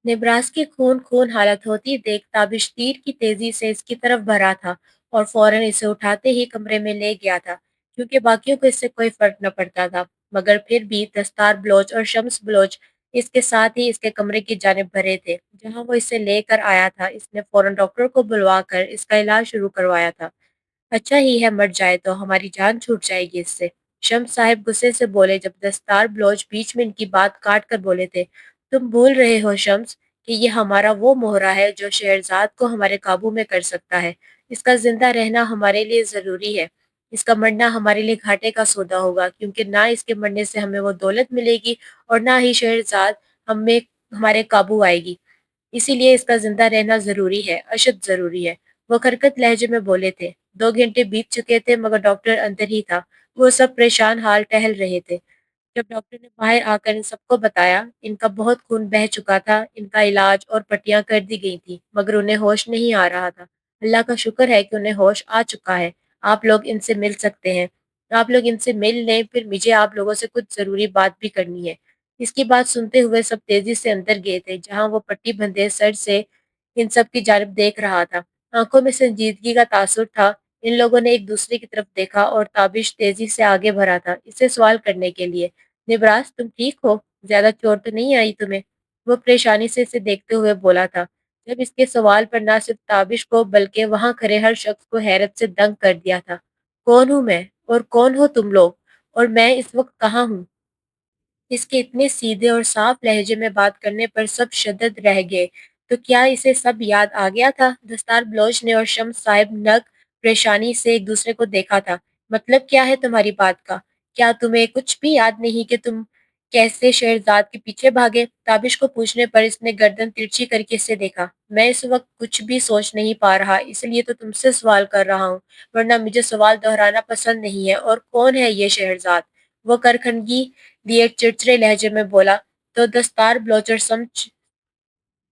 नेब्रास की खून खून हालत होती देख ताबिश तीर की तेजी से इसकी तरफ भरा था और फौरन इसे उठाते ही कमरे में ले गया था, क्योंकि बाकियों को इससे कोई फर्क न पड़ता था। मगर फिर भी दस्तार बलोच और शम्स बलोच इसके साथ ही इसके कमरे की जानिब भरे थे जहां वो इसे लेकर आया था। इसने फौरन डॉक्टर को बुलवाकर इसका इलाज शुरू करवाया था। अच्छा ही है मर जाए तो हमारी जान छूट जाएगी इससे। शम्स साहिब गुस्से से बोले जब दस्तार बलोच बीच में इनकी बात काट कर बोले थे, तुम भूल रहे हो शम्स कि ये हमारा वो मोहरा है जो शहरजाद को हमारे काबू में कर सकता है। इसका जिंदा रहना हमारे लिए जरूरी है। इसका मरना हमारे लिए घाटे का सौदा होगा, क्योंकि ना इसके मरने से हमें वो दौलत मिलेगी और ना ही शहरजाद हमें हमारे काबू आएगी। इसीलिए इसका जिंदा रहना जरूरी है, अशद जरूरी है। वो खरकत लहजे में बोले थे। 2 घंटे बीत चुके थे मगर डॉक्टर अंदर ही था। वो सब परेशान हाल टहल रहे थे। जब डॉक्टर ने बाहर आकर इन सबको बताया, इनका बहुत खून बह चुका था, इनका इलाज और पट्टियां कर दी गई थी, मगर उन्हें होश नहीं आ रहा था। अल्लाह का शुक्र है कि उन्हें होश आ चुका है। आप लोग इनसे मिल सकते हैं। आप लोग इनसे मिल लें, फिर मुझे आप लोगों से कुछ जरूरी बात भी करनी है। इसकी बात सुनते हुए सब तेजी से अंदर गए थे, जहां वो पट्टी बंधे सर से इन सब की जानिब देख रहा था। आंखों में संजीदगी का तासुर था। इन लोगों ने एक दूसरे की तरफ देखा और ताबिश तेजी से आगे भरा था इसे सवाल करने के लिए। निब्रास, तुम ठीक हो? ज्यादा चोट तो नहीं आई तुम्हें? वो परेशानी से इसे देखते हुए बोला था। जब इसके सवाल पर ना सिर्फ ताबिश को बल्कि वहां खड़े हर शख्स को हैरत से दंग कर दिया था। कौन हूं मैं और कौन हो तुम लोग और मैं इस वक्त कहाँ हूँ? इसके इतने सीधे और साफ लहजे में बात करने पर सब शदद रह गए। तो क्या इसे सब याद आ गया था? दस्तार बलोच ने और शम्स साहिब नग परेशानी से एक दूसरे को देखा था। मतलब क्या है तुम्हारी बात का? क्या तुम्हें कुछ भी याद नहीं कि तुम कैसे शहरजाद के पीछे भागे? ताबिश को पूछने पर इसने गर्दन तिरछी करके इसे देखा। मैं इस वक्त कुछ भी सोच नहीं पा रहा, इसलिए तो तुमसे सवाल कर रहा हूँ, वरना मुझे सवाल दोहराना पसंद नहीं है। और कौन है ये शहरजाद? वो करखनगी लिए चिड़चिड़े लहजे में बोला। तो दस्तार ब्लोचर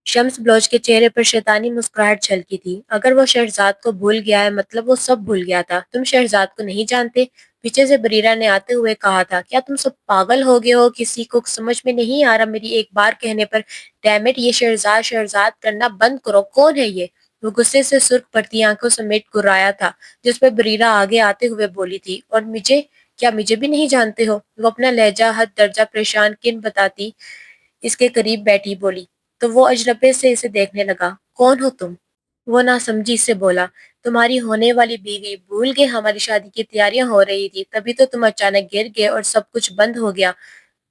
शम्स ब्लोच के चेहरे पर शैतानी मुस्कुराहट झलकी थी। अगर वो शहरजाद को भूल गया है, मतलब वो सब भूल गया था। तुम शहरजाद को नहीं जानते? पीछे से बरीरा ने आते हुए कहा था। क्या तुम सब पागल हो गए हो? किसी को समझ में नहीं आ रहा मेरी एक बार कहने पर? डैमेट, ये शहरजाद शहरजाद करना बंद करो। कौन है ये? वो गुस्से से सुर्ख पड़ती आंखों समेत गुर्राया था, जिस पर बरीरा आगे आते हुए बोली थी। और मुझे, क्या मुझे भी नहीं जानते हो? वो अपना लहजा हद दर्जा परेशान किन बताती इसके करीब बैठी बोली। तो वो अजनबे से इसे देखने लगा। कौन हो तुम? वो नासमझी से बोला। तुम्हारी होने वाली बीवी। भूल गए हमारी शादी की तैयारियां हो रही थी, तभी तो तुम अचानक गिर गए और सब कुछ बंद हो गया।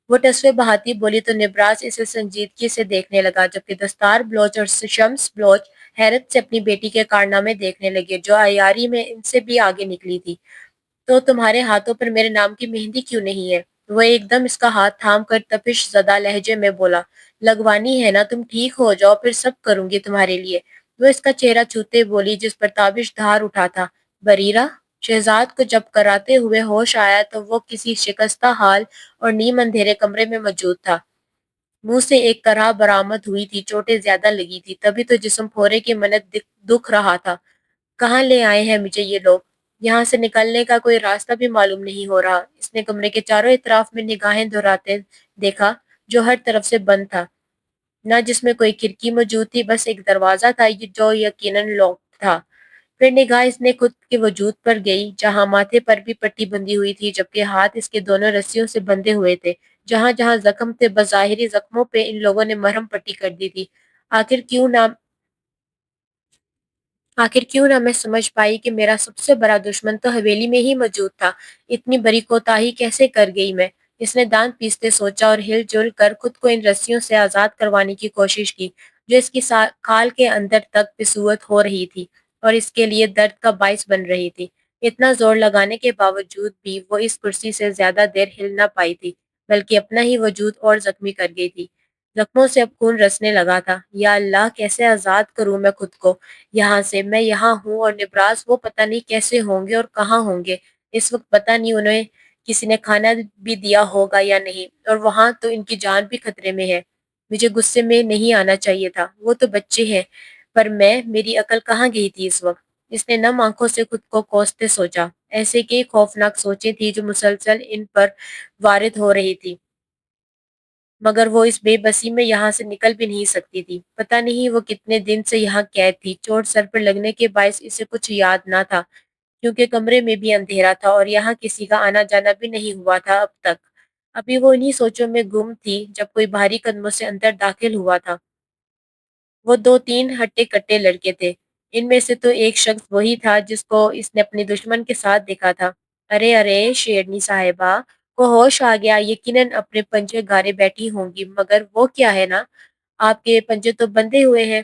वो टसवे बहाती बोली तो निब्रास इसे संजीदगी से देखने लगा, जबकि दस्तार बलोच और शम्स बलोच हैरत से अपनी बेटी के कारनामे देखने लगे, जो अयारी में इनसे भी आगे निकली थी। तो तुम्हारे हाथों पर मेरे नाम की मेहंदी क्यों नहीं है? वो एकदम इसका हाथ थाम कर तपिश ज़दा लहजे में बोला। लगवानी है ना? तुम ठीक हो जाओ, फिर सब करूंगी तुम्हारे लिए। वो इसका चेहरा छूते बोली, जिस पर ताबिश धार उठा था। बरीरा? शहजाद को जब कराते हुए होश आया तो वो किसी शिकस्ता हाल और नीम अंधेरे कमरे में मौजूद था। मुंह से एक कराह बरामद हुई थी, चोटें ज्यादा लगी थी, तभी तो जिस्म फोरे की मनत दुख रहा था। कहाँ ले आए हैं मुझे ये लोग? यहाँ से निकलने का कोई रास्ता भी मालूम नहीं हो रहा। इसने कमरे के चारों इतराफ में निगाहें दोहराते देखा, जो हर तरफ से बंद था। न जिसमें कोई खिड़की मौजूद थी, बस एक दरवाजा था जो यकीनन लॉक था। फिर निगाह इसने खुद के वजूद पर गई, जहां माथे पर भी पट्टी बंधी हुई थी, जबकि हाथ इसके दोनों रस्सियों से बंधे हुए थे। जहां जहां जख्म थे, बज़ाहिरी जख्मों पे इन लोगों ने मरहम पट्टी कर दी थी। आखिर क्यों ना आखिर क्यों ना मैं समझ पाई कि मेरा सबसे बड़ा दुश्मन तो हवेली में ही मौजूद था। इतनी बड़ी कोताही कैसे कर गई मैं? इसने दांत पीसते सोचा और हिलजुल कर खुद को इन रस्सियों से आजाद करवाने की कोशिश की, जो इसकी खाल के अंदर तक पिसुअत हो रही थी और इसके लिए दर्द का बाइस बन रही थी। इतना जोर लगाने के बावजूद भी वो इस कुर्सी से ज्यादा देर हिल ना पाई थी, बल्कि अपना ही वजूद और जख्मी कर गई थी। जख्मों से अब खून रसने लगा था। या अल्लाह, कैसे आजाद करूं मैं खुद को यहाँ से? मैं यहाँ हूँ और निब्रास वो पता नहीं कैसे होंगे और कहाँ होंगे। इस वक्त पता नहीं उन्हें किसी ने खाना भी दिया होगा या नहीं, और वहां तो इनकी जान भी खतरे में है। मुझे गुस्से में नहीं आना चाहिए था, वो तो बच्चे हैं। पर मेरी अकल कहाँ गई थी इस वक्त? इसने नम आंखों से खुद को कोसते सोचा। ऐसे कई खौफनाक सोचें थी जो मुसलसल इन पर वारिद हो रही थी। मगर वो इस बेबसी में यहाँ से निकल भी नहीं सकती थी। पता नहीं वो कितने दिन से यहाँ कैद थी। चोट सर पर लगने के बायस इसे कुछ याद ना था, क्योंकि कमरे में भी अंधेरा था और यहाँ किसी का आना-जाना भी नहीं हुआ था अब तक। अभी वो इन्हीं सोचों में गुम थी जब कोई भारी कदमों से अंदर दाखिल हुआ था। वो 2-3 हट्टे-कट्टे लड़के थे। इनमें से तो एक शख्स वही था जिसको इसने अपने दुश्मन के साथ देखा था। अरे अरे शेरनी साहिबा को होश आ गया, यकीनन अपने पंजे गारे बैठी होंगी, मगर वो क्या है ना, आपके पंजे तो बंधे हुए हैं,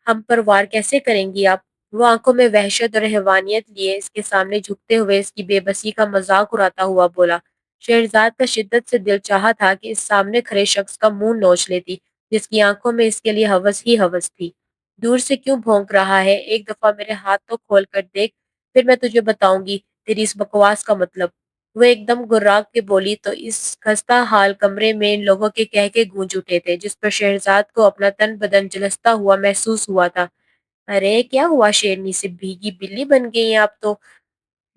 हम पर वार कैसे करेंगी आप? वो आंखों में वहशत और हैवानियत लिए इसके सामने झुकते हुए इसकी बेबसी का मजाक उड़ाता हुआ बोला। शहरजाद का शिद्दत से दिल चाहा था कि इस सामने खड़े शख्स का मुंह नोच लेती, जिसकी आंखों में इसके लिए हवस ही हवस थी। दूर से क्यों भौंक रहा है? एक दफा मेरे हाथ तो खोल कर देख, फिर मैं तुझे बताऊंगी तेरी इस बकवास का मतलब। वो एकदम गुर्राग के बोली तो इस खस्ता हाल कमरे में इन लोगों के कह के गूंज उठे थे, जिस पर शहरजाद को अपना तन बदन झुलसता हुआ महसूस हुआ था। अरे क्या हुआ शेरनी से भीगी बिल्ली बन गई हैं आप तो,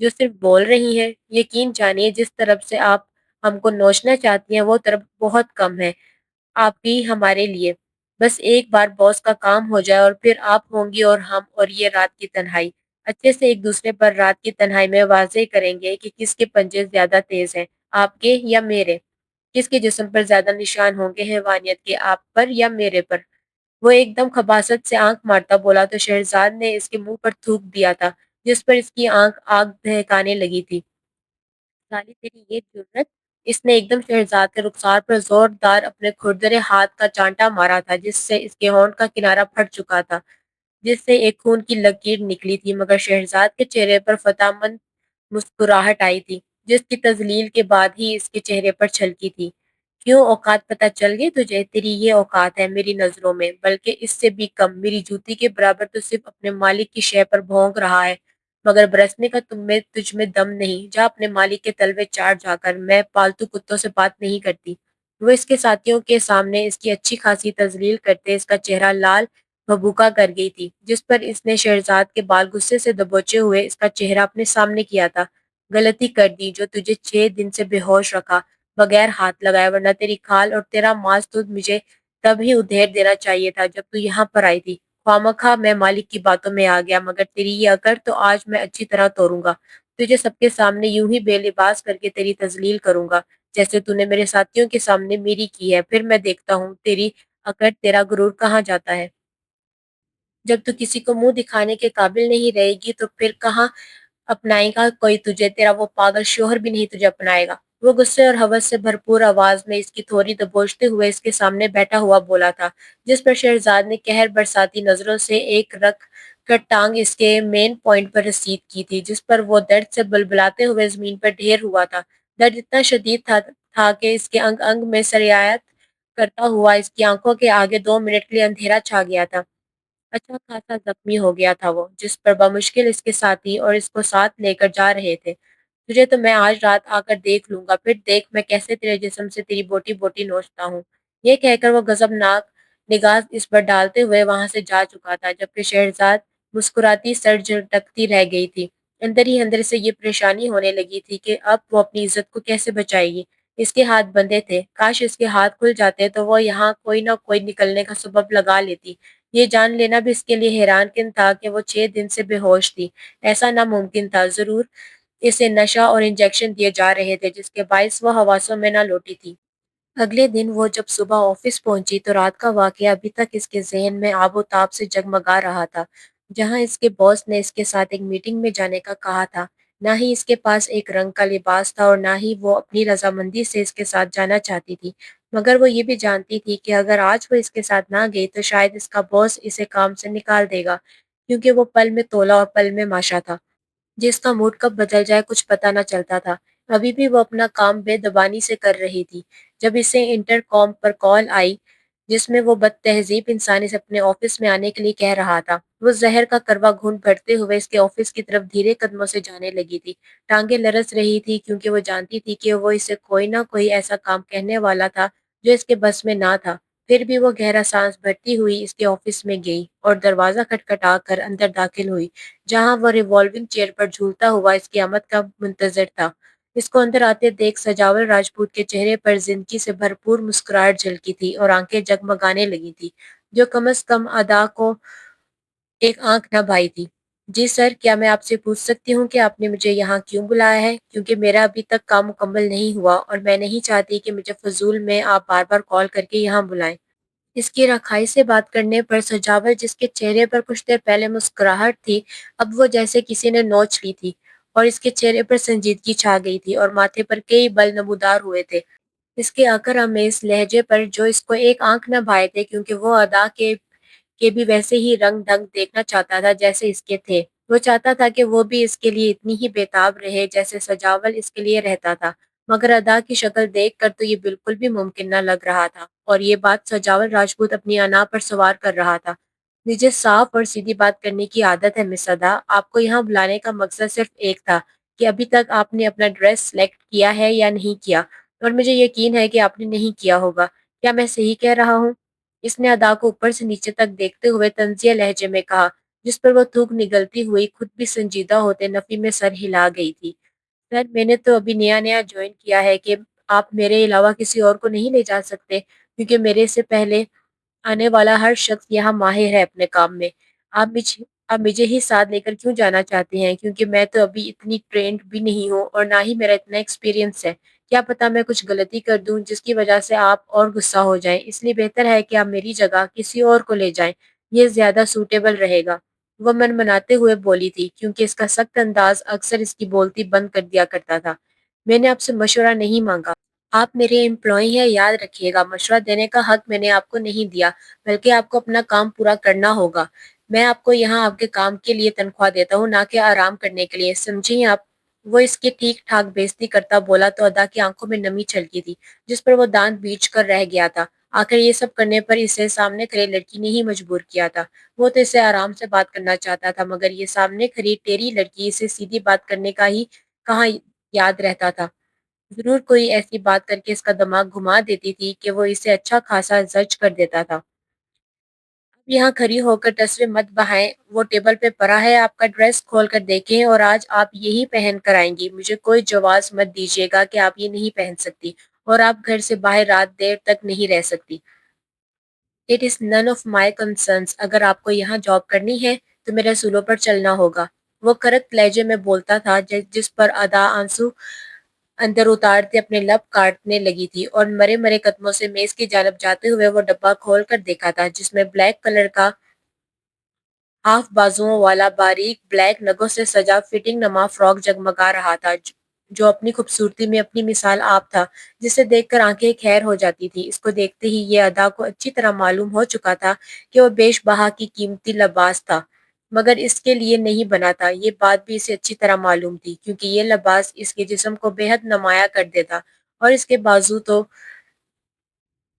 जो सिर्फ बोल रही हैं। यकीन जानिए जिस तरफ से आप हमको नोचना चाहती हैं वो तरफ बहुत कम है आपकी हमारे लिए। बस एक बार बॉस का काम हो जाए और फिर आप होंगी और हम और ये रात की तन्हाई। अच्छे से एक दूसरे पर रात की तन्हाई में वाज़ेह करेंगे कि किसके पंजे ज़्यादा तेज़ हैं, आपके या मेरे? किसके जिस्म पर ज़्यादा निशान होंगे हैवानियत के, आप पर या मेरे पर? वो एकदम खबासत से आँख मारता बोला तो शहरज़ाद ने इसके मुँह पर थूक दिया था, जिस पर इसकी आँख आग बहकाने लगी थी। साली तेरी ये जुर्रत! इसने एकदम शहजाद के रुखसार पर जोरदार अपने खुरदरे हाथ का चांटा मारा था, जिससे इसके होंठ का किनारा फट चुका था, जिससे एक खून की लकीर निकली थी, मगर शहजाद के चेहरे पर फतामंद मुस्कुराहट आई थी, जिसकी तजलील के बाद ही इसके चेहरे पर छलकी थी। क्यों औकात पता चल गई तुझे? तेरी ये औकात है मेरी नजरों में, बल्कि इससे भी कम। मेरी जूती के बराबर तो सिर्फ अपने मालिक की शय पर भौंक रहा है, मगर बरसने का तुझ में दम नहीं। जा अपने मालिक के तलवे चाट जाकर, मैं पालतू कुत्तों से बात नहीं करती। वो इसके साथियों के सामने इसकी अच्छी खासी तजलील करते इसका चेहरा लाल भभूका कर गई थी, जिस पर इसने शहजाद के बाल गुस्से से दबोचे हुए इसका चेहरा अपने सामने किया था। गलती कर दी जो तुझे 6 दिन से बेहोश रखा, बगैर हाथ लगाए, वरना तेरी खाल और तेरा मांस तो मुझे तब ही उधेड़ देना चाहिए था जब तू यहाँ पर आई थी। ख्वामखा मैं मालिक की बातों में आ गया, मगर तेरी ये अकड़ तो आज मैं अच्छी तरह तोड़ूंगा। तुझे सबके सामने यूं ही बेलिबास करके तेरी तजलील करूंगा, जैसे तूने मेरे साथियों के सामने मेरी की है। फिर मैं देखता हूँ तेरी अकड़, तेरा गुरूर कहाँ जाता है। जब तू किसी को मुंह दिखाने के काबिल नहीं रहेगी तो फिर कहाँ अपनाएगा कोई तुझे? तेरा वो पागल शौहर भी नहीं तुझे अपनाएगा। वो गुस्से और हवस से भरपूर आवाज में इसकी थोड़ी दबोचते हुए इसके सामने बैठा हुआ बोला था, जिस पर शहजाद ने कहर बरसाती नजरों से एक रख कर टांग इसके मेन पॉइंट पर रसीद की थी, जिस पर वो दर्द से बलबलाते हुए जमीन पर ढेर हुआ था। दर्द इतना शदीद था कि इसके अंग अंग में सरियात करता हुआ इसकी आंखों के आगे 2 मिनट के लिए अंधेरा छा गया था। अच्छा खासा जख्मी हो गया था वो, जिस पर बमुश्किल इसके साथी और इसको साथ लेकर जा रहे थे। तुझे तो मैं आज रात आकर देख लूंगा, फिर देख मैं कैसे तेरे जिस्म से तेरी बोटी बोटी नोचता हूँ। ये कहकर वो गजबनाक निगाह इस पर डालते हुए वहां से जा चुका था, जबकि शहरजाद मुस्कुराती सर झटकती रह गई थी। अंदर ही अंदर से ये परेशानी होने लगी थी कि अब वो अपनी इज्जत को कैसे बचाएगी। इसके हाथ बंधे थे, काश इसके हाथ खुल जाते तो वो यहाँ कोई ना कोई निकलने का सबब लगा लेती। ये जान लेना भी इसके लिए हैरानकुन था कि वो 6 दिन से बेहोश थी। ऐसा नामुमकिन था, जरूर इसे नशा और इंजेक्शन दिए जा रहे थे, जिसके बायस वो हवासों में ना लौटी थी। अगले दिन वो जब सुबह ऑफिस पहुंची तो रात का वाकया अभी तक इसके जहन में आबोताब से जगमगा रहा था। जहां इसके बॉस ने इसके साथ एक मीटिंग में जाने का कहा था, ना ही इसके पास एक रंग का लिबास था और ना ही वो अपनी रजामंदी से इसके साथ जाना चाहती थी। मगर वो ये भी जानती थी कि अगर आज वो इसके साथ ना गई तो शायद इसका बॉस इसे काम से निकाल देगा, क्योंकि वो पल में तोला और पल में माशा था, जिसका मूड कब बदल जाए कुछ पता न चलता था। अभी भी वो अपना काम बेदबानी से कर रही थी, जब इसे इंटरकॉम पर कॉल आई, जिसमें वो बदतहजीब इंसान इसे अपने ऑफिस में आने के लिए कह रहा था। वो जहर का करवा घूंट भरते हुए इसके ऑफिस की तरफ धीरे कदमों से जाने लगी थी। टांगे लरस रही थी, क्योंकि वो जानती थी कि वो इसे कोई ना कोई ऐसा काम कहने वाला था जो इसके बस में ना था। फिर भी वो गहरा सांस भरती हुई इसके ऑफिस में गई और दरवाजा खटखटा कर अंदर दाखिल हुई, जहां वो रिवॉल्विंग चेयर पर झूलता हुआ इसकी आमद का मुंतजर था। इसको अंदर आते देख सजावल राजपूत के चेहरे पर जिंदगी से भरपूर मुस्कुराहट झलकी थी और आंखें जगमगाने लगी थी, जो कम से कम अदा को एक आंख न भाई थी। जी सर, क्या मैं आपसे पूछ सकती हूँ कि आपने मुझे यहाँ क्यों बुलाया है? क्योंकि मेरा अभी तक काम मुकम्मल नहीं हुआ और मैं नहीं चाहती कि मुझे फजूल में आप बार बार कॉल करके यहाँ बुलाएं। इसकी रखाई से बात करने पर सजावट, जिसके चेहरे पर कुछ देर पहले मुस्कुराहट थी, अब वो जैसे किसी ने नोच ली थी और इसके चेहरे पर संजीदगी छा गई थी और माथे पर कई बल नमूदार हुए थे। इसके आकर अमेज लहजे पर जो इसको एक आंख न भाए थे, क्योंकि वो अदा के भी वैसे ही रंग ढंग देखना चाहता था जैसे इसके थे। वो चाहता था कि वो भी इसके लिए इतनी ही बेताब रहे जैसे सजावल इसके लिए रहता था। मगर अदा की शक्ल देखकर तो ये बिल्कुल भी मुमकिन न लग रहा था और ये बात सजावल राजपूत अपनी अना पर सवार कर रहा था। मुझे साफ और सीधी बात करने की आदत है मिस अदा। आपको यहाँ बुलाने का मकसद सिर्फ एक था कि अभी तक आपने अपना ड्रेस सेलेक्ट किया है या नहीं किया, और मुझे यकीन है कि आपने नहीं किया होगा। क्या मैं सही कह रहा हूँ? इसने अदा को ऊपर से नीचे तक देखते हुए तंजिया लहजे में कहा, जिस पर वो थूक निगलती हुई खुद भी संजीदा होते नफी में सर हिला गई थी। सर, मैंने तो अभी नया नया ज्वाइन किया है कि आप मेरे अलावा किसी और को नहीं ले जा सकते, क्योंकि मेरे से पहले आने वाला हर शख्स यहाँ माहिर है अपने काम में। आप मुझे ही साथ लेकर क्यों जाना चाहते हैं? क्योंकि मैं तो अभी इतनी ट्रेंड भी नहीं हूँ और ना ही मेरा इतना एक्सपीरियंस है। क्या पता मैं कुछ गलती कर दूं जिसकी वजह से आप और गुस्सा हो जाएं। इसलिए बेहतर है कि आप मेरी जगह किसी और को ले जाएं। ये ज्यादा सूटेबल रहेगा। वो मन मनाते हुए बोली थी, क्योंकि इसका सख्त अंदाज अक्सर इसकी बोलती बंद कर दिया करता था। मैंने आपसे मशवरा नहीं मांगा। आप मेरे एम्प्लॉय हैं, याद रखिएगा। मशवरा देने का हक मैंने आपको नहीं दिया, बल्कि आपको अपना काम पूरा करना होगा। मैं आपको यहाँ आपके काम के लिए तनख्वाह देता हूँ, ना कि आराम करने के लिए, समझी आप? वो इसकी ठीक ठाक बेइज्जती करता बोला तो अदा की आंखों में नमी छलकी थी, जिस पर वो दांत बींच कर रह गया था। आखिर ये सब करने पर इसे सामने खड़ी लड़की ने ही मजबूर किया था। वो तो इसे आराम से बात करना चाहता था, मगर ये सामने खड़ी टेढ़ी लड़की इसे सीधी बात करने का ही कहाँ याद रहता था। जरूर कोई ऐसी बात करके इसका दिमाग घुमा देती थी कि वो इसे अच्छा खासा जज कर देता था। अब यहाँ खड़ी होकर तस्वीर मत बहाएं, वो टेबल पे पड़ा है, आपका ड्रेस खोल कर देखें और आज आप यही पहन कर आएंगी। मुझे कोई जवाब मत दीजिएगा कि आप ये नहीं पहन सकती और आप घर से बाहर रात देर तक नहीं रह सकती। It is none of my concerns. अगर आपको यहाँ जॉब करनी है तो मेरे असूलों पर चलना होगा। वो करक लहजे में बोलता था, जिस पर अदा आंसू अंदर उतारते अपने लब काटने लगी थी और मरे मरे कदमों से मेज की जानब जाते हुए वो डब्बा खोल कर देखा था, जिसमें ब्लैक कलर का हाफ बाजुओं वाला बारीक ब्लैक नगों से सजा फिटिंग नमा फ्रॉक जगमगा रहा था, जो अपनी खूबसूरती में अपनी मिसाल आप था, जिसे देखकर आंखें खैर हो जाती थी। इसको देखते ही ये अदा को अच्छी तरह मालूम हो चुका था कि वो बेशबहा की कीमती लिबास था, मगर इसके लिए नहीं बना था। ये बात भी इसे अच्छी तरह मालूम थी, क्योंकि ये लिबास इसके जिस्म को बेहद नुमाया कर देता और इसके बाजू तो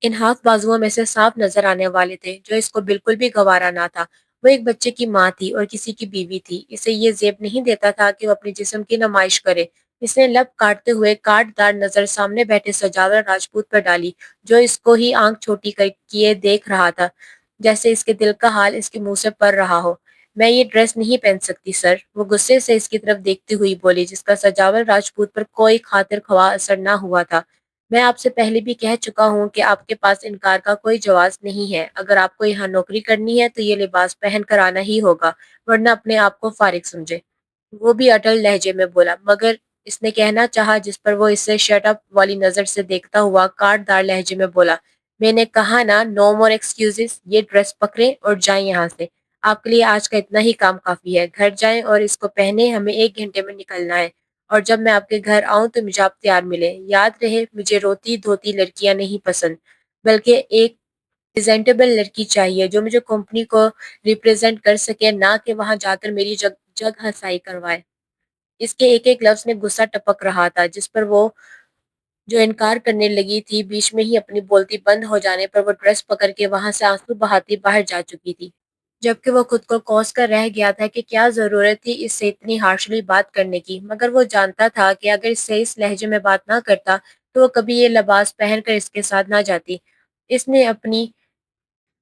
इन हाथ बाजुओं में से साफ नजर आने वाले थे, जो इसको बिल्कुल भी गवारा ना था। वो एक बच्चे की माँ थी और किसी की बीवी थी। इसे ये जेब नहीं देता था कि वो अपने जिस्म की नुमाइश करे। इसने लब काटते हुए काटदार नजर सामने बैठे सजावल राजपूत पर डाली, जो इसको ही आंख छोटी कर किए देख रहा था, जैसे इसके दिल का हाल इसके मुंह से पड़ रहा हो। मैं ये ड्रेस नहीं पहन सकती सर, वो गुस्से से इसकी तरफ देखती हुई बोली, जिसका सजावल राजपूत पर कोई खातिर ख्वाह असर ना हुआ था। मैं आपसे पहले भी कह चुका हूँ कि आपके पास इनकार का कोई जवाब नहीं है। अगर आपको यहाँ नौकरी करनी है तो ये लिबास पहन कर आना ही होगा, वरना अपने आप को फारिग समझे। वो भी अटल लहजे में बोला, मगर इसने कहना चाहा, जिस पर वो इसे शट अप वाली नजर से देखता हुआ काटदार लहजे में बोला, मैंने कहा ना, नो मोर एक्सक्यूजेस। ये ड्रेस पकड़े और जाएं यहाँ से। आपके लिए आज का इतना ही काम काफी है। घर जाएं और इसको पहने, हमें 1 घंटे में निकलना है। और जब मैं आपके घर आऊं तो मुझे आप तैयार मिले। याद रहे, मुझे रोती धोती लड़कियां नहीं पसंद, बल्कि एक प्रेजेंटेबल लड़की चाहिए जो मुझे कंपनी को रिप्रेजेंट कर सके, ना कि वहां जाकर मेरी जग जग हंसाई करवाए। इसके एक एक लफ्ज में गुस्सा टपक रहा था, जिस पर वो जो इनकार करने लगी थी, बीच में ही अपनी बोलती बंद हो जाने पर वो ड्रेस पकड़ के वहां से आंसू बहाती बाहर जा चुकी थी। जबकि वो खुद को कोस कर रह गया था कि क्या जरूरत थी इससे इतनी हार्शली बात करने की, मगर वो जानता था कि अगर इससे इस लहजे में बात ना करता तो वो कभी ये लिबास पहनकर इसके साथ ना जाती। इसने अपनी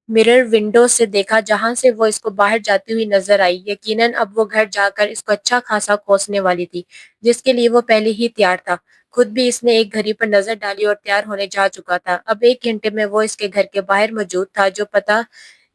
मिरर विंडो से देखा जहां से वो इसको बाहर जाती हुई नजर आई। यकीनन अब वो घर जाकर इसको अच्छा खासा कोसने वाली थी, जिसके लिए वो पहले ही तैयार था। खुद भी इसने एक घड़ी पर नजर डाली और तैयार होने जा चुका था। अब 1 घंटे में वो इसके घर के बाहर मौजूद था, जो पता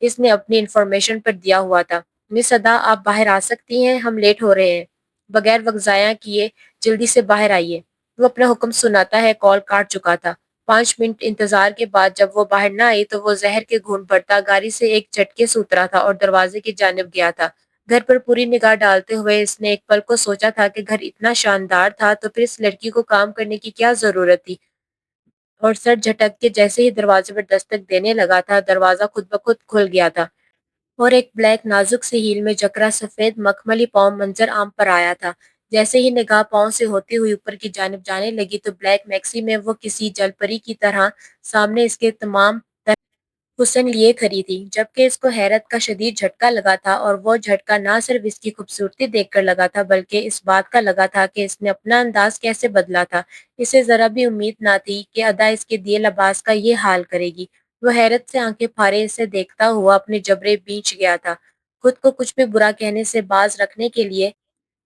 इसने अपनी इंफॉर्मेशन पर दिया हुआ था। मिस अदा, आप बाहर आ सकती हैं, हम लेट हो रहे हैं। बगैर वक्त जाया किए जल्दी से बाहर आइए। वो अपना हुक्म सुनाता है कॉल काट चुका था। 5 मिनट इंतजार के बाद जब वो बाहर ना आई तो वो जहर के घूंट भरता गाड़ी से एक झटके से उतरा था और दरवाजे की जानिब गया था। घर पर पूरी निगाह डालते हुए इसने एक पल को सोचा था कि घर इतना शानदार था तो फिर इस लड़की को काम करने की क्या जरूरत थी। और सर झटक के जैसे ही दरवाजे पर दस्तक देने लगा था, दरवाजा खुद ब खुद खुल गया था और एक ब्लैक नाजुक सी हील में जकरा सफेद मखमली पाँव मंजर आम पर आया था। जैसे ही निगाह पाँव से होती हुई ऊपर की जानिब जाने लगी तो ब्लैक मैक्सी में वो किसी जलपरी की तरह सामने इसके तमाम हुस्न लिए खड़ी थी, जबकि इसको हैरत का शदीद झटका लगा था। और वो झटका ना सिर्फ इसकी खूबसूरती देखकर लगा था, बल्कि इस बात का लगा था कि इसने अपना अंदाज कैसे बदला था। इसे जरा भी उम्मीद ना थी कि अदा इसके दिए लिबास का ये हाल करेगी। वो हैरत से आंखें फाड़े इसे देखता हुआ अपने जबड़े बींच गया था, खुद को कुछ भी बुरा कहने से बाज रखने के लिए,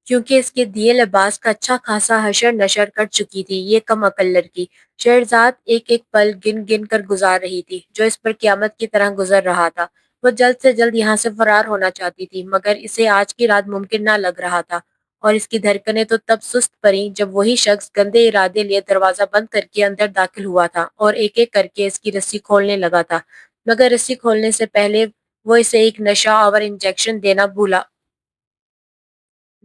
क्योंकि इसके दिए लिबास का अच्छा खासा हशर नशर कर चुकी थी ये कम अकल लड़की। शहरजाद एक एक पल गिन गिन कर गुजार रही थी, जो इस पर क्यामत की तरह गुजर रहा था। वो जल्द से जल्द यहाँ से फरार होना चाहती थी, मगर इसे आज की रात मुमकिन ना लग रहा था। और इसकी धड़कनें तो तब सुस्त पड़ी जब वही शख्स गंदे इरादे लिए दरवाजा बंद करके अंदर दाखिल हुआ था और एक एक करके इसकी रस्सी खोलने लगा था। मगर रस्सी खोलने से पहले वो इसे एक नशा आवर इंजेक्शन देना भूला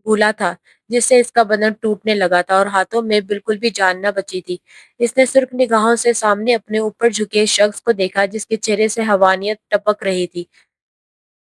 भूला था, जिससे इसका बदन टूटने लगा था और हाथों में बिल्कुल भी जान न बची थी। इसने सुर्ख निगाहों से सामने अपने ऊपर झुके शख्स को देखा, जिसके चेहरे से हवानियत टपक रही थी।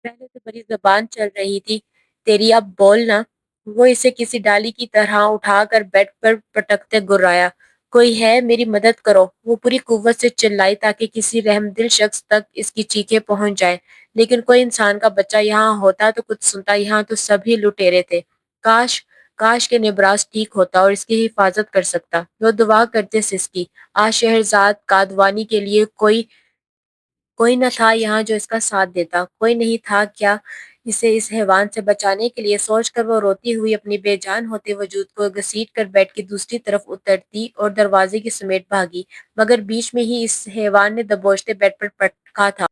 पहले तो बड़ी ज़बान चल रही थी, तेरी अब बोल ना। वो इसे किसी डाली की तरह उठाकर बेड पर पटकते गुर्राया। कोई है, मेरी मदद करो। वो पूरी कुव्वत से चिल्लाई ताकि किसी रहमदिल शख्स तक इसकी चीखें पहुंच जाए। लेकिन कोई इंसान का बच्चा यहाँ होता तो कुछ सुनता, यहाँ तो सभी लुटेरे थे। काश, काश के निब्रास ठीक होता और इसकी हिफाजत कर सकता। वो दुआ करते सिसकी। आज शहरजाद कादवानी के लिए कोई न था यहाँ जो इसका साथ देता, कोई नहीं था क्या इसे इस हैवान से बचाने के लिए। सोचकर वो रोती हुई अपनी बेजान होते वजूद को घसीट कर बेड की दूसरी तरफ उतरती और दरवाजे की समेत भागी, मगर बीच में ही इस हैवान ने दबोचते बेड पर पटका था।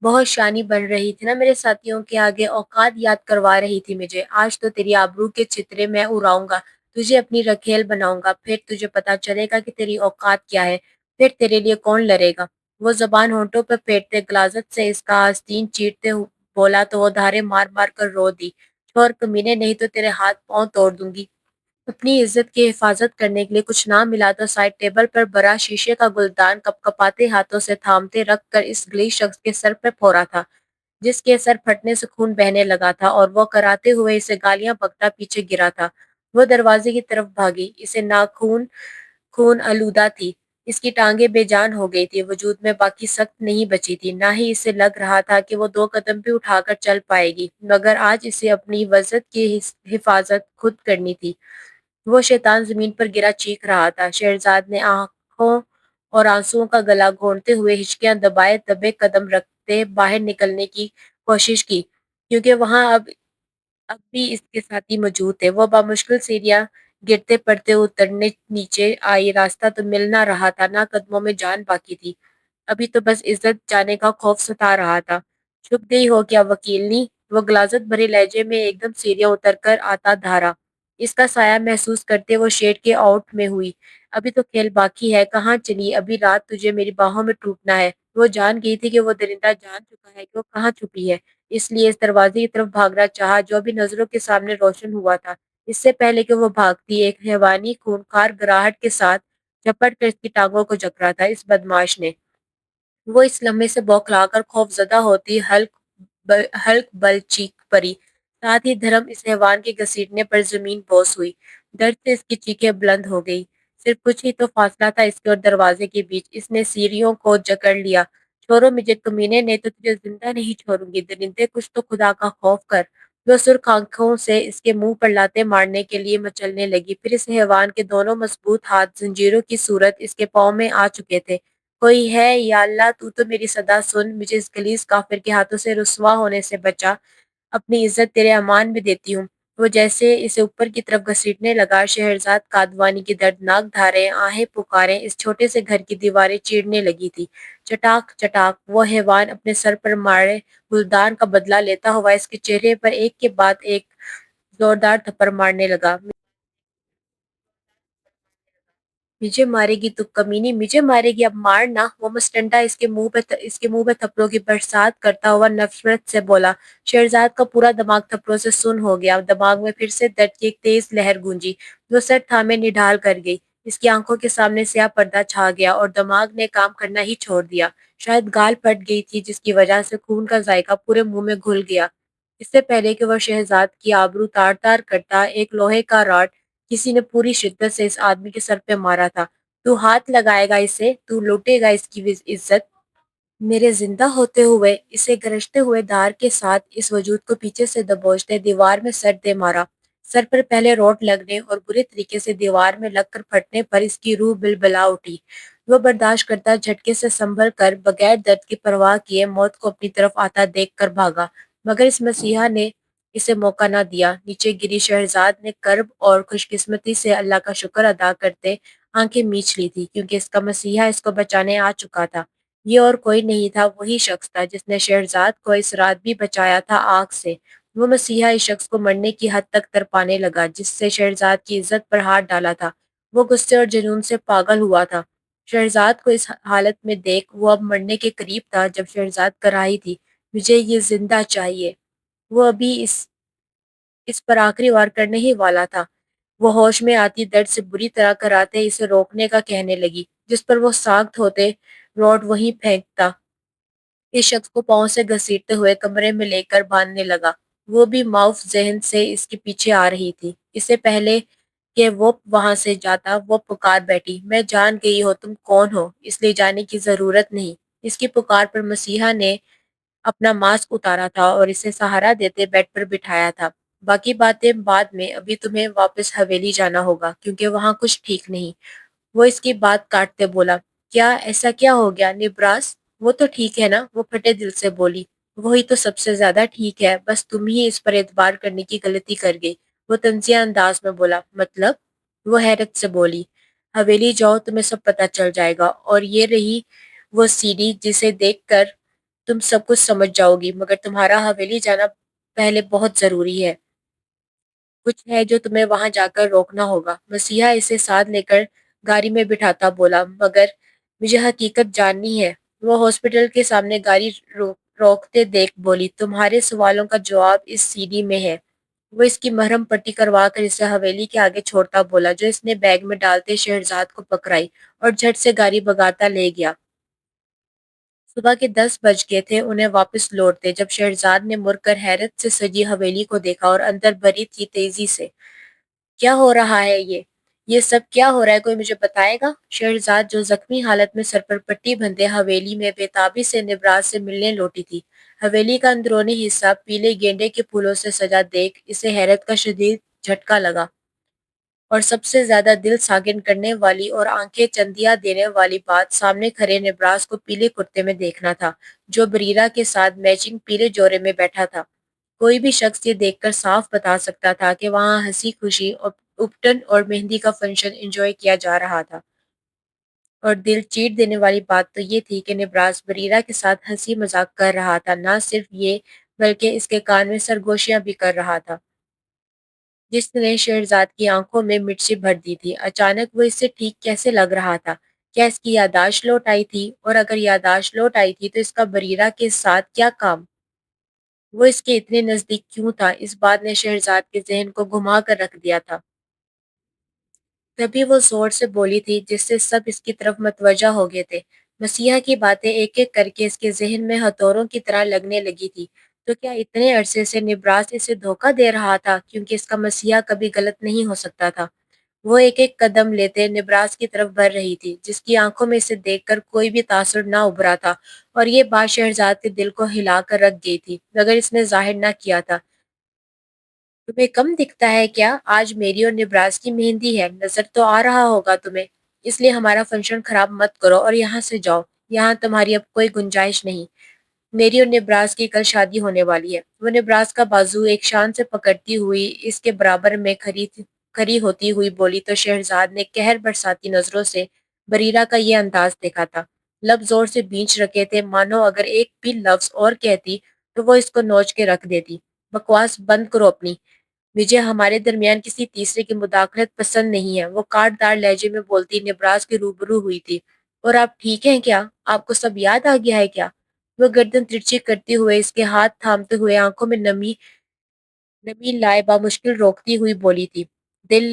बहुत शानी बन रही थी ना मेरे साथियों के आगे, औकात याद करवा रही थी मुझे। आज तो तेरी आबरू के चितरे मैं उड़ाऊंगा, तुझे अपनी रखेल बनाऊंगा, फिर तुझे पता चलेगा कि तेरी औकात क्या है, फिर तेरे लिए कौन लड़ेगा। वो जबान होंठों पर फेरते गलाजत से इसका आस्तीन चीरते बोला तो वो धारे मार मार कर रो दी। छोर कमीने, नहीं तो तेरे हाथ पांव तोड़ दूंगी। अपनी इज्जत की हिफाजत करने के लिए कुछ ना मिला तो साइड टेबल पर बड़ा शीशे का गुलदान कपकपाते हाथों से थामते रख कर इस गली शख्स के सर पर फोड़ा था, जिसके सर फटने से खून बहने लगा था और वो कराते हुए इसे गालियां बकता पीछे गिरा था। वो दरवाजे की तरफ भागी, इसे नाखून खून आलूदा थी। इसकी टांगें बेजान हो गई थी, वजूद में बाकी सख्त नहीं बची थी। ना ही इसे लग रहा था कि वो 2 कदम भी उठाकर चल पाएगी, मगर आज इसे अपनी वजत की हिफाजत खुद करनी थी। वो शैतान जमीन पर गिरा चीख रहा था। शहरजाद ने आंखों और आंसुओं का गला घोंटते हुए हिचकियां दबाए दबे कदम रखते बाहर निकलने की कोशिश की, क्योंकि वहां अब भी इसके साथी मौजूद थे। वो बामुश्किल सीढ़ियां गिरते पड़ते उतरने नीचे आई। रास्ता तो मिल ना रहा था, ना कदमों में जान बाकी थी। अभी तो बस इज्जत जाने का खौफ सता रहा था। छुप गई हो क्या वकीलनी? वो गलाजत भरे लहजे में एकदम सीढ़ियां उतर कर आता धारा। इसका साया महसूस करते वो शेड के आउट में हुई। अभी तो खेल बाकी है, कहाँ चली? अभी रात तुझे मेरी बाहों में टूटना है। वो जान गई थी कि वो दरिंदा जान चुका है कि वो कहाँ छुपी है, इसलिए इस दरवाजे की तरफ भागना चाहा जो अभी नजरों के सामने रोशन हुआ था। इससे पहले कि वो भागती, एक हैवानी खूंखार गराहट के साथ झपट कर इसकी टांगों को जकड़ा था इस बदमाश ने। वो इस लम्हे से बौखलाकर खौफजदा होती हल्क बल चीख पड़ी। साथ ही धर्म इस हैवान के घसीटने पर जमीन बोस हुई। दर्द से इसकी चीखें बुलंद हो गई। सिर्फ कुछ ही तो फासला था इसके और दरवाजे के बीच। इसने सीढ़ियों को जकड़ लिया। छोड़ो मुझे कमीने, नहीं तो तुझे जिंदा नहीं छोड़ूंगी। दरिंदे, कुछ तो खुदा का खौफ कर। वो सुर्ख आंखों से इसके मुंह पर लाते मारने के लिए मचलने लगी। फिर इस हैवान के दोनों मजबूत हाथ जंजीरों की सूरत इसके पाँव में आ चुके थे। کوئی ہے یا اللہ، تو تو میری صدا سن، مجھے اس گلیس کافر کے ہاتھوں سے رسوا ہونے سے بچا، اپنی عزت تیرے امان میں دیتی ہوں۔ وہ جیسے اسے اوپر کی طرف گھسیٹنے لگا، شہرزاد کادوانی کی دردناک دھاریں، آہیں پکاریں اس چھوٹے سے گھر کی دیواریں چیرنے لگی تھی۔ چٹاک چٹاک وہ حیوان اپنے سر پر مارے گلدان کا بدلہ لیتا ہوا اس کے چہرے پر ایک کے بعد ایک زوردار تھپڑ مارنے لگا۔ مجھے مارے گی تو کمینی، مجھے مارے گی، اب مارنا! وہ مستنڈا اس کے منہ پہ تھپڑوں کی برسات کرتا ہوا نفرت سے بولا۔ شہرزاد کا پورا دماغ تھپڑوں سے سن ہو گیا، دماغ میں پھر سے درد کی ایک تیز لہر گونجی۔ وہ سر تھامے نڈھال کر گئی، اس کی آنکھوں کے سامنے سیاہ پردہ چھا گیا اور دماغ نے کام کرنا ہی چھوڑ دیا۔ شاید گال پھٹ گئی تھی جس کی وجہ سے خون کا ذائقہ پورے منہ میں گھل گیا۔ اس سے پہلے کہ وہ شہزاد کی آبرو تار تار کرتا، ایک لوہے کا راڈ کسی نے پوری شدت سے اس آدمی کے سر پہ مارا تھا۔ تو ہاتھ لگائے گا اسے، تو لوٹے گا اس کی عزت۔ میرے زندہ ہوتے ہوئے اسے گرجتے ہوئے دھار کے ساتھ اس وجود کو پیچھے سے دبوچتے دیوار میں سر دے مارا۔ سر پر پہلے روٹ لگنے اور برے طریقے سے دیوار میں لگ کر پھٹنے پر اس کی روح بلبلا اٹھی۔ وہ برداشت کرتا جھٹکے سے سنبھل کر بغیر درد کی پرواہ کیے موت کو اپنی طرف آتا دیکھ کر بھاگا، مگر اس مسیحا نے اسے موقع نہ دیا۔ نیچے گری شہرزاد نے کرب اور خوش قسمتی سے اللہ کا شکر ادا کرتے آنکھیں میچ لی تھی، کیونکہ اس کا مسیحا اس کو بچانے آ چکا تھا۔ یہ اور کوئی نہیں تھا، وہی شخص تھا جس نے شہرزاد کو اس رات بھی بچایا تھا آگ سے۔ وہ مسیحا اس شخص کو مرنے کی حد تک تڑپانے لگا جس سے شہرزاد کی عزت پر ہاتھ ڈالا تھا۔ وہ غصے اور جنون سے پاگل ہوا تھا۔ شہرزاد کو اس حالت میں دیکھ وہ اب مرنے کے قریب تھا جب شہرزاد کر رہی تھی، مجھے یہ زندہ چاہیے۔ وہ ابھی اس پر آخری وار کرنے ہی والا تھا۔ وہ ہوش میں آتی درد سے بری طرح کراتے اسے روکنے کا کہنے لگی، جس پر وہ ساخت ہوتے روڈ وہیں پھینکتا، اس شخص کو پاؤں سے گھسیٹتے ہوئے کمرے میں لے کر باندھنے لگا۔ وہ بھی معاف ذہن سے اس کے پیچھے آ رہی تھی۔ اس سے پہلے کہ وہ وہاں سے جاتا وہ پکار بیٹھی، میں جان گئی ہو تم کون ہو، اس لیے جانے کی ضرورت نہیں۔ اس کی پکار پر مسیحا نے اپنا ماسک اتارا تھا اور اسے سہارا دیتے بیڈ پر بٹھایا تھا۔ باقی باتیں بعد میں، ابھی تمہیں واپس حویلی جانا ہوگا کیونکہ وہاں کچھ ٹھیک نہیں۔ وہ اس کی بات کاٹتے بولا، کیا ایسا کیا ہو گیا نبراس؟ وہ تو ٹھیک ہے نا؟ وہ پھٹے دل سے بولی، وہی تو سب سے زیادہ ٹھیک ہے، بس تم ہی اس پر اعتبار کرنے کی غلطی کر گئی۔ وہ طنزیہ انداز میں بولا، مطلب؟ وہ حیرت سے بولی، حویلی جاؤ تمہیں سب پتہ چل جائے گا، اور یہ رہی وہ سی ڈی جسے دیکھ کر تم سب کچھ سمجھ جاؤ گی، مگر تمہارا حویلی جانا پہلے بہت ضروری ہے۔ کچھ ہے جو تمہیں وہاں جا کر روکنا ہوگا۔ مسیحا اسے ساتھ لے کر گاڑی میں بٹھاتا بولا، مگر مجھے حقیقت جاننی ہے۔ وہ ہاسپٹل کے سامنے گاڑی روکتے دیکھ بولی، تمہارے سوالوں کا جواب اس سی ڈی میں ہے۔ وہ اس کی مرہم پٹی کروا کر اسے حویلی کے آگے چھوڑتا بولا، جو اس نے بیگ میں ڈالتے شہرزاد کو پکڑائی اور جھٹ سے گاڑی بھگاتا لے گیا۔ صبح کے 10 بج گئے تھے انہیں واپس لوٹتے جب شہرزاد نے مڑ کر حیرت سے سجی حویلی کو دیکھا اور اندر بھری تھی تیزی سے۔ کیا ہو رہا ہے یہ سب کیا ہو رہا ہے، کوئی مجھے بتائے گا؟ شہرزاد جو زخمی حالت میں سر پر پٹی بندھے حویلی میں بے تابی سے نبراس سے ملنے لوٹی تھی۔ حویلی کا اندرونی حصہ پیلے گینڈے کے پھولوں سے سجا دیکھ اسے حیرت کا شدید جھٹکا لگا، اور سب سے زیادہ دل ساگن کرنے والی اور آنکھیں چندیا دینے والی بات سامنے کھڑے نبراس کو پیلے کرتے میں دیکھنا تھا، جو بریرہ کے ساتھ میچنگ پیلے جورے میں بیٹھا تھا۔ کوئی بھی شخص یہ دیکھ کر صاف بتا سکتا تھا کہ وہاں ہنسی خوشی اور اپٹن اور مہندی کا فنکشن انجوائے کیا جا رہا تھا۔ اور دل چیٹ دینے والی بات تو یہ تھی کہ نبراس بریرہ کے ساتھ ہنسی مذاق کر رہا تھا، نہ صرف یہ بلکہ اس کے کان میں سرگوشیاں بھی کر رہا تھا، جس نے شہرزاد کی آنکھوں میں مرچی بھر دی تھی۔ اچانک وہ اس سے ٹھیک کیسے لگ رہا تھا؟ کیا اس کی یادداشت لوٹ آئی تھی؟ اور اگر یادداشت لوٹ آئی تھی تو اس کا بریرہ کے ساتھ کیا کام؟ وہ اس کے اتنے نزدیک کیوں تھا؟ اس بات نے شہرزاد کے ذہن کو گھما کر رکھ دیا تھا۔ تبھی وہ زور سے بولی تھی جس سے سب اس کی طرف متوجہ ہو گئے تھے۔ مسیحا کی باتیں ایک ایک کر کے اس کے ذہن میں ہتھوڑوں کی طرح لگنے لگی تھی۔ تو کیا اتنے عرصے سے نبراس اسے دھوکہ دے رہا تھا، کیونکہ اس کا مسیحا کبھی غلط نہیں ہو سکتا تھا۔ وہ ایک ایک قدم لیتے نبراس کی طرف بڑھ رہی تھی، جس کی آنکھوں میں اسے دیکھ کر کوئی بھی تاثر نہ ابھرا تھا، اور یہ بات شہرزاد کے دل کو ہلا کر رکھ گئی تھی، مگر اس نے ظاہر نہ کیا تھا۔ تمہیں کم دکھتا ہے کیا؟ آج میری اور نبراس کی مہندی ہے، نظر تو آ رہا ہوگا تمہیں۔ اس لیے ہمارا فنکشن خراب مت کرو اور یہاں سے جاؤ، یہاں تمہاری اب کوئی گنجائش نہیں۔ میری اور نبراس کی کل شادی ہونے والی ہے۔ وہ نبراس کا بازو ایک شان سے پکڑتی ہوئی اس کے برابر میں کھڑی ہوتی ہوئی بولی تو شہرزاد نے قہر برساتی نظروں سے بریرہ کا یہ انداز دیکھا تھا۔ لب زور سے بھینچ رکھے تھے، مانو اگر ایک بھی لفظ اور کہتی تو وہ اس کو نوچ کے رکھ دیتی۔ بکواس بند کرو اپنی، مجھے ہمارے درمیان کسی تیسرے کی مداخلت پسند نہیں ہے، وہ کاٹ دار لہجے میں بولتی نبراس کے روبرو ہوئی تھی۔ اور آپ ٹھیک ہیں کیا؟ آپ کو سب یاد آ گیا ہے کیا؟ وہ گردن ترچھی کرتے ہوئے اس کے ہاتھ تھامتے ہوئے آنکھوں میں نمی نمی لائے بامشکل روکتی ہوئی بولی تھی۔ دل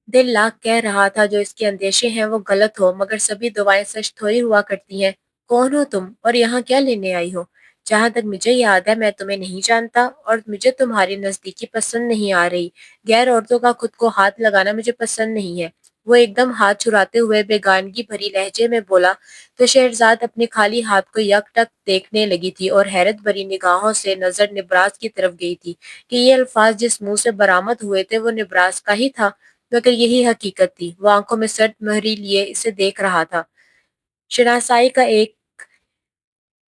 دل لاکھ کہہ رہا تھا جو اس کے اندیشے ہیں وہ غلط ہو، مگر سبھی دعائیں سچ تھوڑی ہوا کرتی ہیں۔ کون ہو تم اور یہاں کیا لینے آئی ہو؟ جہاں تک مجھے یاد ہے میں تمہیں نہیں جانتا اور مجھے تمہاری نزدیکی پسند نہیں آ رہی۔ غیر عورتوں کا خود کو ہاتھ لگانا مجھے پسند نہیں ہے۔ وہ ایک دم ہاتھ چھڑاتے ہوئے بیگانگی بھری لہجے میں بولا تو شہرزاد اپنے خالی ہاتھ کو یک ٹک دیکھنے لگی تھی اور حیرت بھری نگاہوں سے نظر نبراس کی طرف گئی تھی کہ یہ الفاظ جس منہ سے برآمد ہوئے تھے وہ نبراس کا ہی تھا، مگر یہی حقیقت تھی۔ وہ آنکھوں میں سرد مہری لیے اسے دیکھ رہا تھا۔ شناسائی کا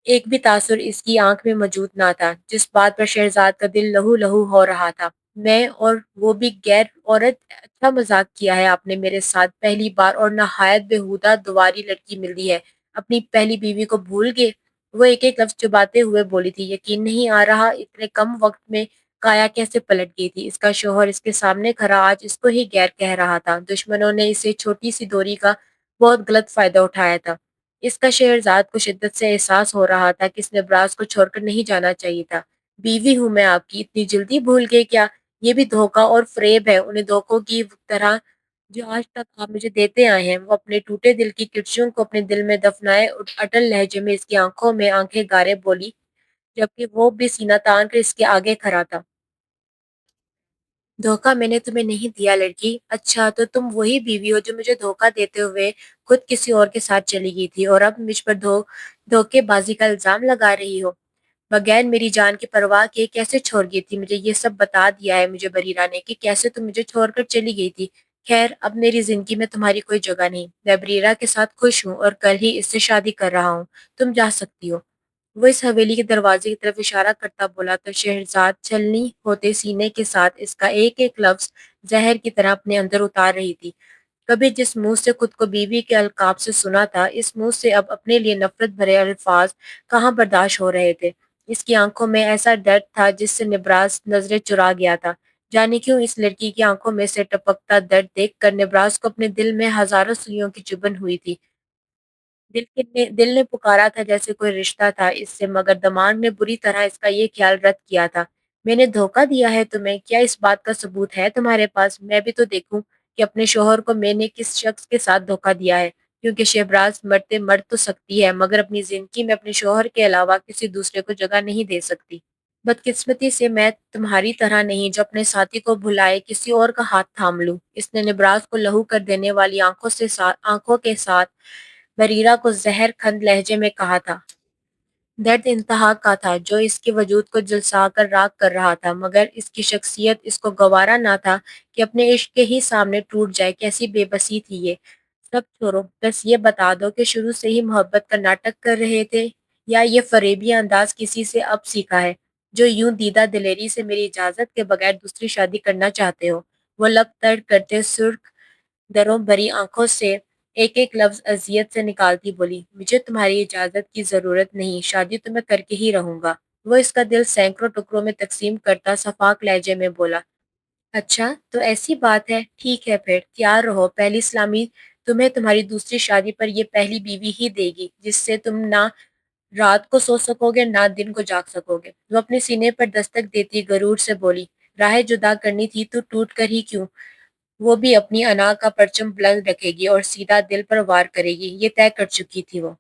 ایک بھی تاثر اس کی آنکھ میں موجود نہ تھا، جس بات پر شہرزاد کا دل لہو لہو ہو رہا تھا۔ میں اور وہ بھی غیر عورت، اچھا مذاق کیا ہے آپ نے میرے ساتھ، پہلی بار اور نہایت بیہودہ دواری لڑکی ملی ہے، اپنی پہلی بیوی کو بھول گئے؟ وہ ایک ایک لفظ چباتے ہوئے بولی تھی۔ یقین نہیں آ رہا اتنے کم وقت میں کایا کیسے پلٹ گئی تھی۔ اس کا شوہر اس کے سامنے کھڑا آج اس کو ہی غیر کہہ رہا تھا۔ دشمنوں نے اسے چھوٹی سی دوری کا بہت غلط فائدہ اٹھایا تھا۔ اس کا شہرزاد کو شدت سے احساس ہو رہا تھا کہ اس نے براز کو چھوڑ کر نہیں جانا چاہیے تھا۔ بیوی ہوں میں آپ کی، اتنی جلدی بھول گئے کیا؟ یہ بھی دھوکہ اور فریب ہے، انہیں دھوکوں کی طرح جو آج تک آپ مجھے دیتے آئے ہیں۔ وہ اپنے ٹوٹے دل کی کرچیوں کو اپنے دل میں دفنائے اٹل لہجے میں اس کی آنکھوں میں آنکھیں گارے بولی، جبکہ وہ بھی سینہ تان کر اس کے آگے کھڑا تھا۔ دھوکہ میں نے تمہیں نہیں دیا لڑکی۔ اچھا تو تم وہی بیوی ہو جو مجھے دھوکہ دیتے ہوئے خود کسی اور کے ساتھ چلی گئی تھی اور اب مجھ پر دھوکے بازی کا الزام لگا رہی ہو؟ بغیر میری جان کی پرواہ کیے کیسے چھوڑ گئی تھی؟ مجھے یہ سب بتا دیا ہے مجھے بریرہ نے کہ کیسے تم مجھے چھوڑ کر چلی گئی تھی۔ خیر اب میری زندگی میں تمہاری کوئی جگہ نہیں، میں بریرہ کے ساتھ خوش ہوں اور کل ہی اس سے شادی کر رہا ہوں، تم جا سکتی ہو۔ وہ اس حویلی کے دروازے کی طرف اشارہ کرتا بولا تو شہرزاد چھلنی ہوتے سینے کے ساتھ اس کا ایک ایک لفظ زہر کی طرح اپنے اندر اتار رہی تھی۔ کبھی جس منہ سے خود کو بیوی کے القاب سے سنا تھا، اس منہ سے اب اپنے لیے نفرت بھرے الفاظ کہاں برداشت ہو رہے تھے۔ اس کی آنکھوں میں ایسا درد تھا جس سے نبراس نظریں چرا گیا تھا۔ جانے کیوں اس لڑکی کی آنکھوں میں سے ٹپکتا درد دیکھ کر نبراس کو اپنے دل میں ہزاروں سوئیوں کی چبھن ہوئی تھی۔ دل نے پکارا تھا جیسے کوئی رشتہ تھا اس سے، مگر دماغ نے بری طرح اس کا یہ خیال رد کیا تھا۔ میں نے دھوکہ دیا ہے تمہیں؟ کیا اس بات کا ثبوت ہے تمہارے پاس؟ میں بھی تو دیکھوں کہ اپنے شوہر کو میں نے کس شخص کے ساتھ دھوکہ دیا ہے، کیونکہ شہبراز مرتے مر تو سکتی ہے مگر اپنی زندگی میں اپنے شوہر کے علاوہ کسی دوسرے کو جگہ نہیں دے سکتی۔ بدقسمتی سے میں تمہاری طرح نہیں جو اپنے ساتھی کو بھلائے کسی اور کا ہاتھ تھام لوں۔ اس نے نبراس کو لہو کر دینے والی آنکھوں کے ساتھ بریرہ کو زہر کھند لہجے میں کہا تھا۔ درد انتہا کا تھا جو اس کے وجود کو جلسا کر راکھ کر رہا تھا، مگر اس کی شخصیت اس کو گوارا نہ تھا کہ اپنے عشق کے ہی سامنے ٹوٹ جائے۔ کیسی بے بسی تھی یہ! سب چھوڑو، بس یہ بتا دو کہ شروع سے ہی محبت کا ناٹک کر رہے تھے یا یہ فریبی انداز کسی سے اب سیکھا ہے جو یوں دیدہ دلیری سے میری اجازت کے بغیر دوسری شادی کرنا چاہتے ہو؟ وہ لب تر کرتے سرخ دروں بھری آنکھوں سے ایک ایک لفظ اذیت سے نکالتی بولی، مجھے تمہاری اجازت کی ضرورت نہیں، شادی تو میں کر کے ہی رہوں گا۔ وہ اس کا دل سینکڑوں ٹکڑوں میں تقسیم کرتا صفاق لہجے میں بولا، اچھا تو ایسی بات ہے، ٹھیک ہے پھر تیار رہو، پہلی سلامی تمہیں تمہاری دوسری شادی پر یہ پہلی بیوی ہی دے گی جس سے تم نہ رات کو سو سکو گے نہ دن کو جاگ سکو گے۔ وہ اپنے سینے پر دستک دیتی غرور سے بولی، راہیں جدا کرنی تھی تو ٹوٹ کر ہی کیوں؟ وہ بھی اپنی انا کا پرچم بلند رکھے گی اور سیدھا دل پر وار کرے گی، یہ طے کر چکی تھی وہ۔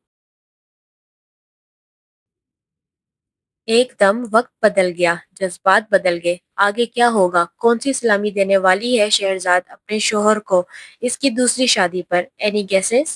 ایک دم وقت بدل گیا، جذبات بدل گئے۔ آگے کیا ہوگا؟ کون سی سلامی دینے والی ہے شہرزاد اپنے شوہر کو اس کی دوسری شادی پر؟ Any gases?